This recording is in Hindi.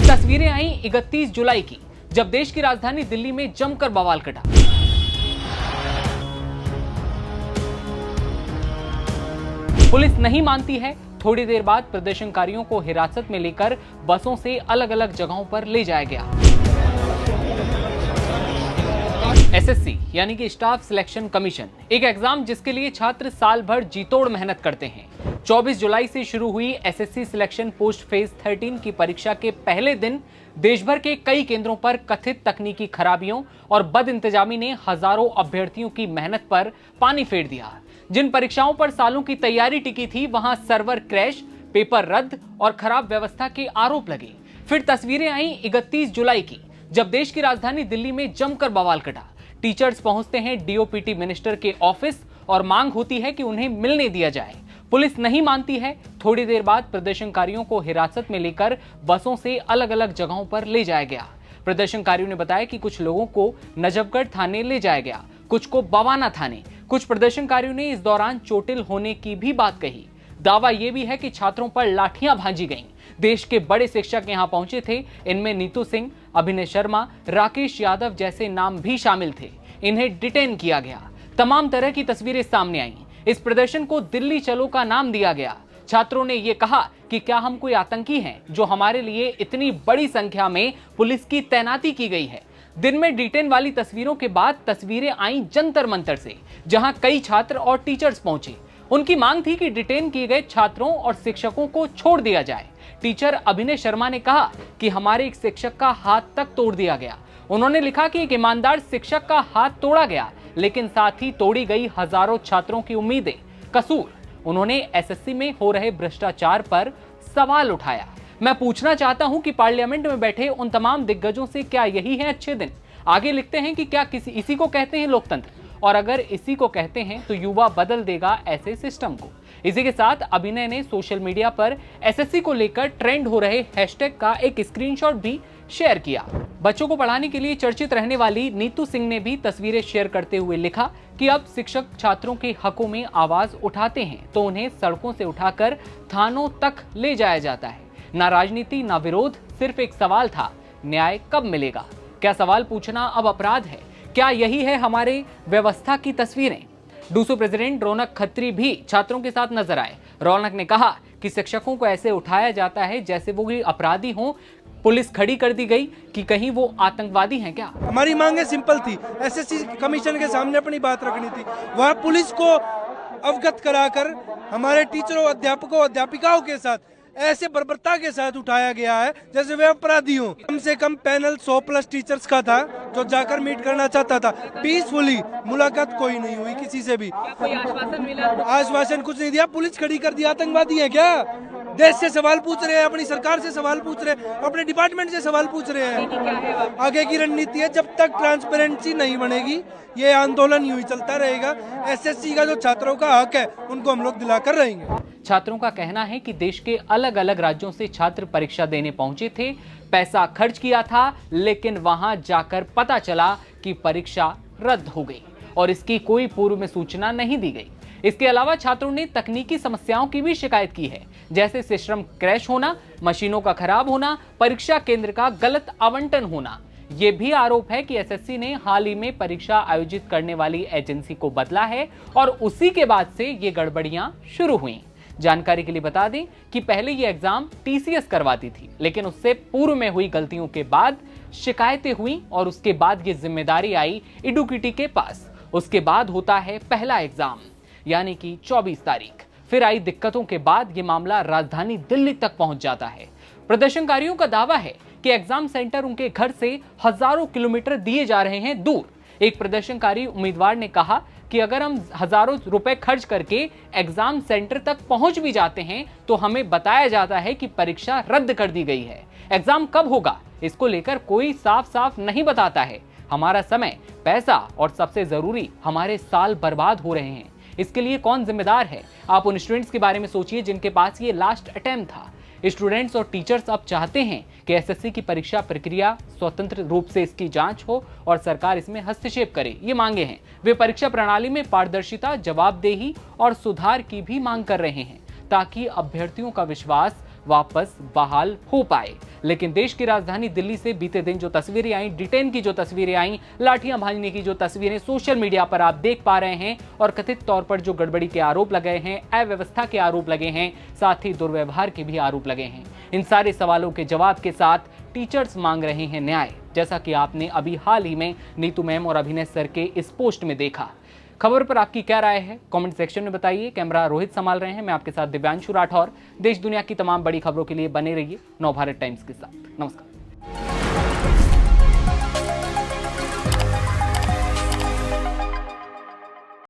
तस्वीरें आई 31 जुलाई की, जब देश की राजधानी दिल्ली में जमकर बवाल कटा। पुलिस नहीं मानती है, थोड़ी देर बाद प्रदर्शनकारियों को हिरासत में लेकर बसों से अलग अलग जगहों पर ले जाया गया। एसएससी यानी कि स्टाफ सिलेक्शन कमीशन, एक एग्जाम जिसके लिए छात्र साल भर जीतोड़ मेहनत करते हैं। 24 जुलाई से शुरू हुई एसएससी सिलेक्शन पोस्ट फेज 13 की परीक्षा के पहले दिन देश भर के कई केंद्रों पर कथित तकनीकी खराबियों और बदइंतजामी ने हजारों अभ्यर्थियों की मेहनत पर पानी फेर दिया। जिन परीक्षाओं पर सालों की तैयारी टिकी थी, वहां सर्वर क्रैश, पेपर रद्द और खराब व्यवस्था के आरोप लगे। फिर तस्वीरें आई 31 जुलाई की, जब देश की राजधानी दिल्ली में जमकर बवाल कटा। टीचर्स पहुंचते हैं डीओपीटी मिनिस्टर के ऑफिस और मांग होती है कि उन्हें मिलने दिया जाए। पुलिस नहीं मानती है, थोड़ी देर बाद प्रदर्शनकारियों को हिरासत में लेकर बसों से अलग अलग जगहों पर ले जाया गया। प्रदर्शनकारियों ने बताया कि कुछ लोगों को नजफगढ़ थाने ले जाया गया, कुछ को बवाना थाने। कुछ प्रदर्शनकारियों ने इस दौरान चोटिल होने की भी बात कही। दावा यह भी है कि छात्रों पर लाठियां भांजी गईं। देश के बड़े शिक्षक यहां पहुंचे थे। इनमें नीतू सिंह, अभिनय शर्मा, राकेश यादव जैसे नाम भी शामिल थे। इन्हें डिटेन किया गया। तमाम तरह की तस्वीरें सामने आईं। इस प्रदर्शन को दिल्ली चलो का नाम दिया गया। छात्रों ने यह कहा कि क्या हम कोई आतंकी हैं जो हमारे लिए इतनी बड़ी संख्या में पुलिस की तैनाती की गई है। दिन में डिटेन वाली तस्वीरों के बाद तस्वीरें आईं जंतर मंतर से, जहां कई छात्र और टीचर्स पहुंचे। उनकी मांग थी कि डिटेन किए गए छात्रों और शिक्षकों को छोड़ दिया जाए। टीचर अभिनय शर्मा ने कहा कि हमारे एक शिक्षक का हाथ तक तोड़ दिया गया। उन्होंने लिखा कि एक ईमानदार शिक्षक का हाथ तोड़ा गया, लेकिन साथ ही तोड़ी गई हजारों छात्रों की उम्मीदें। कसूर। उन्होंने एसएससी में हो रहे भ्रष्टाचार पर सवाल उठाया। मैं पूछना चाहता हूं कि पार्लियामेंट में बैठे उन तमाम दिग्गजों से क्या यही है अच्छे दिन? आगे लिखते हैं कि क्या इसी को कहते हैं लोकतंत्र, और अगर इसी को कहते हैं तो युवा बदल देगा ऐसे सिस्टम को। इसी के साथ अभिनय ने सोशल मीडिया पर एसएससी को लेकर ट्रेंड हो रहे हैशटैग का एक स्क्रीनशॉट भी शेयर किया। बच्चों को पढ़ाने के लिए चर्चित रहने वाली नीतू सिंह ने भी तस्वीरें शेयर करते हुए लिखा कि अब शिक्षक छात्रों के हकों में आवाज उठाते हैं तो उन्हें सड़कों से उठाकर थानों तक ले जाया जाता है। ना राजनीति, ना विरोध, सिर्फ एक सवाल था, न्याय कब मिलेगा? क्या सवाल पूछना अब अपराध है? क्या यही है हमारे व्यवस्था की तस्वीरें? डूसू प्रेसिडेंट रौनक खत्री भी छात्रों के साथ नजर आए। रौनक ने कहा कि शिक्षकों को ऐसे उठाया जाता है जैसे वो अपराधी हों। पुलिस खड़ी कर दी गई कि कहीं वो आतंकवादी हैं क्या? हमारी मांगे सिंपल थी, एसएससी कमीशन के सामने अपनी बात रखनी थी। वह पुलिस को अवगत कराकर हमारे टीचरों, अध्यापकों, अध्यापिकाओं के साथ ऐसे बर्बरता के साथ उठाया गया है जैसे वे अपराधी हों। कम से कम पैनल 100+ टीचर्स का था जो जाकर मीट करना चाहता था। पीसफुली मुलाकात कोई नहीं हुई किसी से भी। कोई आश्वासन मिला? आश्वासन कुछ नहीं दिया। पुलिस खड़ी कर दिया। आतंकवादी है क्या? देश से सवाल पूछ रहे हैं, अपनी सरकार से सवाल पूछ रहे हैं, अपने डिपार्टमेंट से सवाल पूछ रहे हैं। आगे की रणनीति है, जब तक ट्रांसपेरेंसी नहीं बनेगी ये आंदोलन यूं ही चलता रहेगा। एसएससी का जो छात्रों का हक है उनको हम लोग दिलाकर रहेंगे। छात्रों का कहना है कि देश के अलग अलग राज्यों से छात्र परीक्षा देने पहुंचे थे, पैसा खर्च किया था, लेकिन वहां जाकर पता चला कि परीक्षा रद्द हो गई और इसकी कोई पूर्व में सूचना नहीं दी गई। इसके अलावा छात्रों ने तकनीकी समस्याओं की भी शिकायत की है, जैसे सिस्टम क्रैश होना, मशीनों का खराब होना, परीक्षा केंद्र का गलत आवंटन होना। यह भी आरोप है कि एसएससी ने हाल ही में परीक्षा आयोजित करने वाली एजेंसी को बदला है और उसी के बाद से ये गड़बड़ियां शुरू हुई। जानकारी के लिए बता दें कि पहले ये एग्जाम टीसीएस करवाती थी, लेकिन उससे पूर्व में हुई गलतियों के बाद शिकायतें हुई और उसके बाद ये जिम्मेदारी आई इडुकिटी के पास। उसके बाद होता है पहला एग्जाम, यानी कि 24 तारीख। फिर आई दिक्कतों के बाद ये मामला राजधानी दिल्ली तक पहुंच जाता है। प्रदर्शनकारियों का दावा है कि एग्जाम सेंटर उनके घर से हजारों किलोमीटर दिए जा रहे हैं दूर। एक प्रदर्शनकारी उम्मीदवार ने कहा कि अगर हम हजारों रुपए खर्च करके एग्जाम सेंटर तक पहुंच भी जाते हैं तो हमें बताया जाता है कि परीक्षा रद्द कर दी गई है। एग्जाम कब होगा इसको लेकर कोई साफ साफ नहीं बताता है। हमारा समय, पैसा और सबसे जरूरी हमारे साल बर्बाद हो रहे हैं। इसके लिए कौन जिम्मेदार है? आप उन स्टूडेंट्स के बारे में सोचिए जिनके पास ये लास्ट अटेम्प्ट था। स्टूडेंट्स और टीचर्स अब चाहते हैं कि एसएससी की परीक्षा प्रक्रिया स्वतंत्र रूप से इसकी जांच हो और सरकार इसमें हस्तक्षेप करे। ये मांगे हैं। वे परीक्षा प्रणाली में पारदर्शिता, जवाबदेही और सुधार की भी मांग कर रहे हैं ताकि अभ्यर्थियों का विश्वास वापस बहाल हो पाए। लेकिन देश की राजधानी दिल्ली से बीते दिन जो तस्वीरें आई, डिटेन की जो तस्वीरें आई, लाठियां भाजने की जो तस्वीरें सोशल मीडिया पर आप देख पा रहे हैं और कथित तौर पर जो गड़बड़ी के आरोप लगे हैं, अव्यवस्था के आरोप लगे हैं, साथ ही दुर्व्यवहार के भी आरोप लगे हैं। इन सारे सवालों के जवाब के साथ टीचर्स मांग रहे हैं न्याय, जैसा कि आपने अभी हाल ही में नीतू मैम और अभिनय सर के इस पोस्ट में देखा। खबर पर आपकी क्या राय है, कमेंट सेक्शन में बताइए। कैमरा रोहित संभाल रहे हैं, मैं आपके साथ दिव्यांशु राठौर। देश दुनिया की तमाम बड़ी खबरों के लिए बने रहिए नवभारत टाइम्स के साथ। नमस्कार।